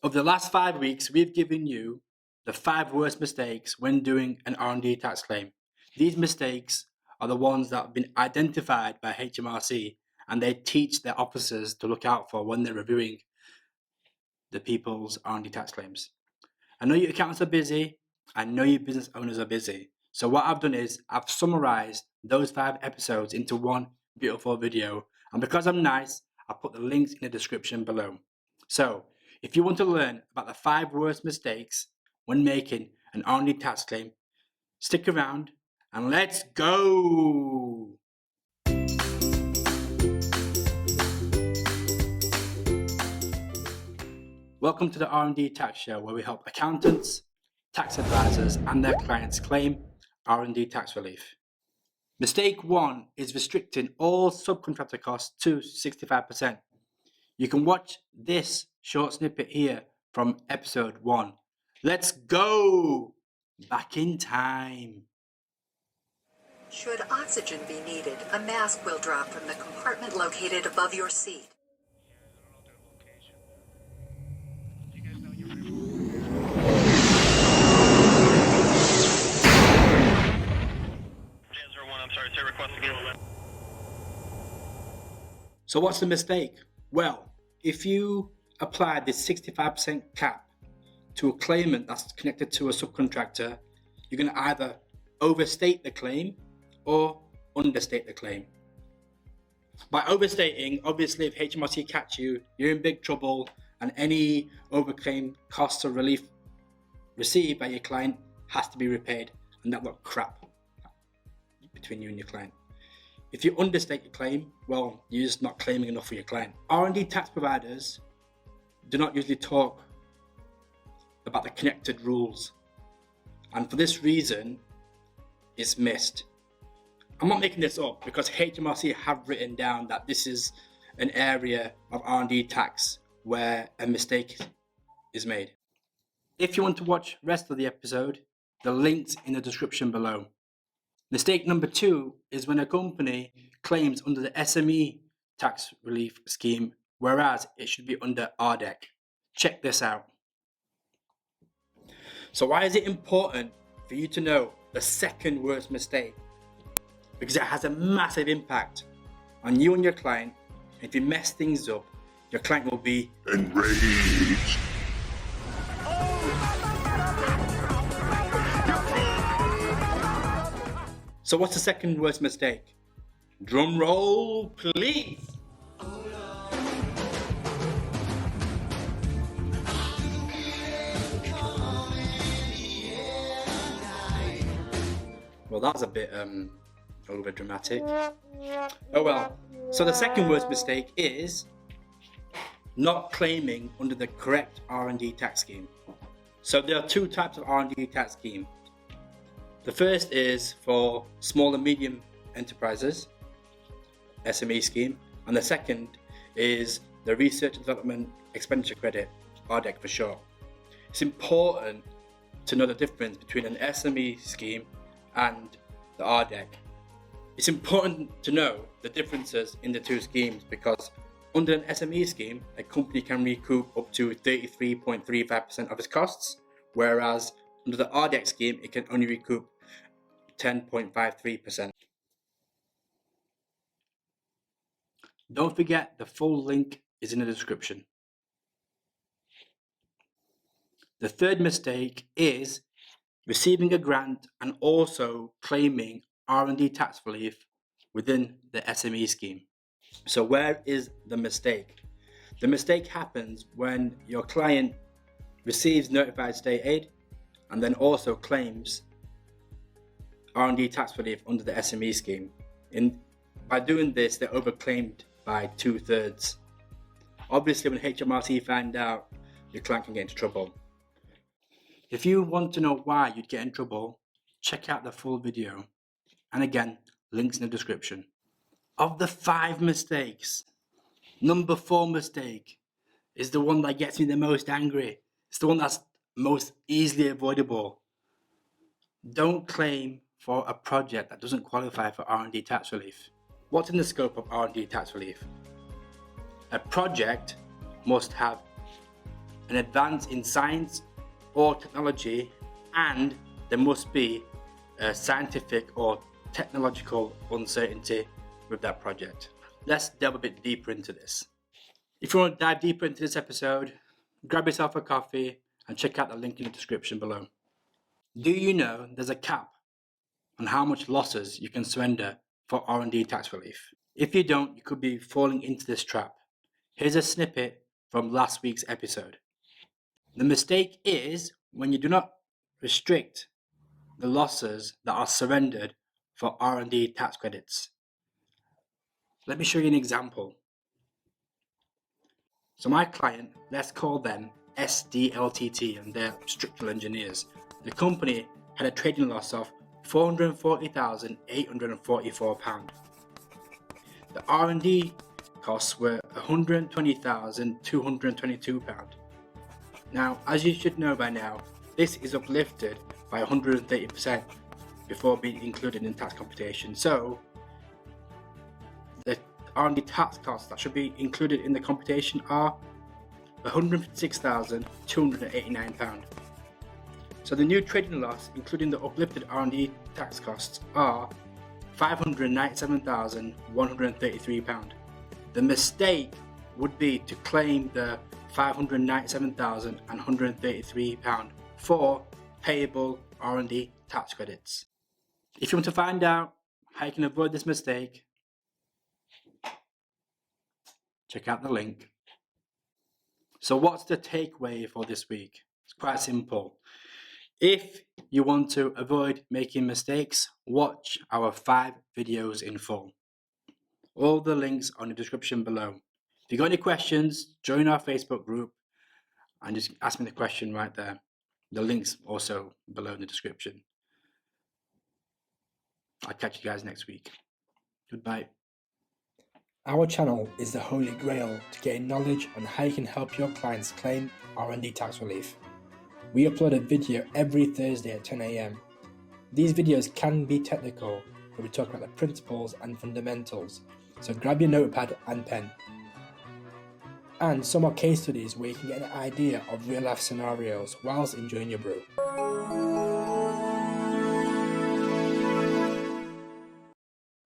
Over the last 5 weeks, we've given you the 5 worst mistakes when doing an R&D tax claim. These mistakes are the ones that have been identified by HMRC, and they teach their officers to look out for when they're reviewing the people's R&D tax claims. I know your accountants are busy. I know your business owners are busy. So what I've done is I've summarized those 5 episodes into one beautiful video. And because I'm nice, I put the links in the description below. So if you want to learn about the 5 worst mistakes when making an R&D tax claim, stick around and let's go. Welcome to the R&D Tax Show, where we help accountants, tax advisors and their clients claim R&D tax relief. Mistake 1 is restricting all subcontractor costs to 65%. You can watch this short snippet here from episode 1. Let's go back in time. Should oxygen be needed, a mask will drop from the compartment located above your seat. So what's the mistake? Well, if you apply this 65% cap to a claimant that's connected to a subcontractor, you're going to either overstate the claim or understate the claim. By overstating, obviously if HMRC catch you, you're in big trouble, and any overclaim costs or relief received by your client has to be repaid, and that look crap between you and your client. If you understate your claim, well, you're just not claiming enough for your client. R&D tax providers do not usually talk about the connected rules, and for this reason, it's missed. I'm not making this up because HMRC have written down that this is an area of R&D tax where a mistake is made. If you want to watch the rest of the episode, the link's in the description below. Mistake number 2 is when a company claims under the SME tax relief scheme, whereas it should be under RDEC. Check this out. So why is it important for you to know the second worst mistake? Because it has a massive impact on you and your client. If you mess things up, your client will be enraged. So what's the second worst mistake? Drum roll, please. Well, that was a bit over dramatic. Oh well. So the second worst mistake is not claiming under the correct R&D tax scheme. So there are 2 types of R&D tax scheme. The first is for small and medium enterprises, SME scheme, and the second is the Research and Development Expenditure Credit, RDEC for short. It's important to know the difference between an SME scheme and the RDEC. It's important to know the differences in the 2 schemes because under an SME scheme, a company can recoup up to 33.35% of its costs, whereas under the RDEC scheme, it can only recoup 10.53%. Don't forget, the full link is in the description. The third mistake is receiving a grant and also claiming R&D tax relief within the SME scheme. So where is the mistake? The mistake happens when your client receives notified state aid and then also claims R&D tax relief under the SME scheme. By doing this, they're overclaimed by 2/3. Obviously, when HMRC find out, your client can get into trouble. If you want to know why you'd get in trouble, check out the full video. And again, links in the description. Of the 5 mistakes, number 4 mistake is the one that gets me the most angry. It's the one that's most easily avoidable. Don't claim for a project that doesn't qualify for R&D tax relief. What's in the scope of R&D tax relief? A project must have an advance in science or technology, and there must be a scientific or technological uncertainty with that project. Let's delve a bit deeper into this. If you want to dive deeper into this episode, grab yourself a coffee and check out the link in the description below. Do you know there's a cap on how much losses you can surrender for R&D tax relief? If you don't, you could be falling into this trap. Here's a snippet from last week's episode. The mistake is when you do not restrict the losses that are surrendered for R&D tax credits. Let me show you an example. So my client, let's call them SDLTT, and they're structural engineers. The company had a trading loss of £440,844. The R&D costs were £120,222. Now, as you should know by now, this is uplifted by 130% before being included in tax computation. So the R&D tax costs that should be included in the computation are £156,289. So the new trading loss, including the uplifted R&D tax costs, are £597,133. The mistake would be to claim the £597,133 for payable R&D tax credits. If you want to find out how you can avoid this mistake, check out the link. So what's the takeaway for this week? It's quite simple. If you want to avoid making mistakes, watch our 5 videos in full. All the links are in the description below. If you got any questions, join our Facebook group and just ask me the question right there. The link's also below in the description. I'll catch you guys next week. Goodbye. Our channel is the holy grail to gain knowledge on how you can help your clients claim R&D tax relief. We upload a video every Thursday at 10 AM. These videos can be technical, but we talk about the principles and fundamentals, so grab your notepad and pen. And some are case studies where you can get an idea of real life scenarios whilst enjoying your brew.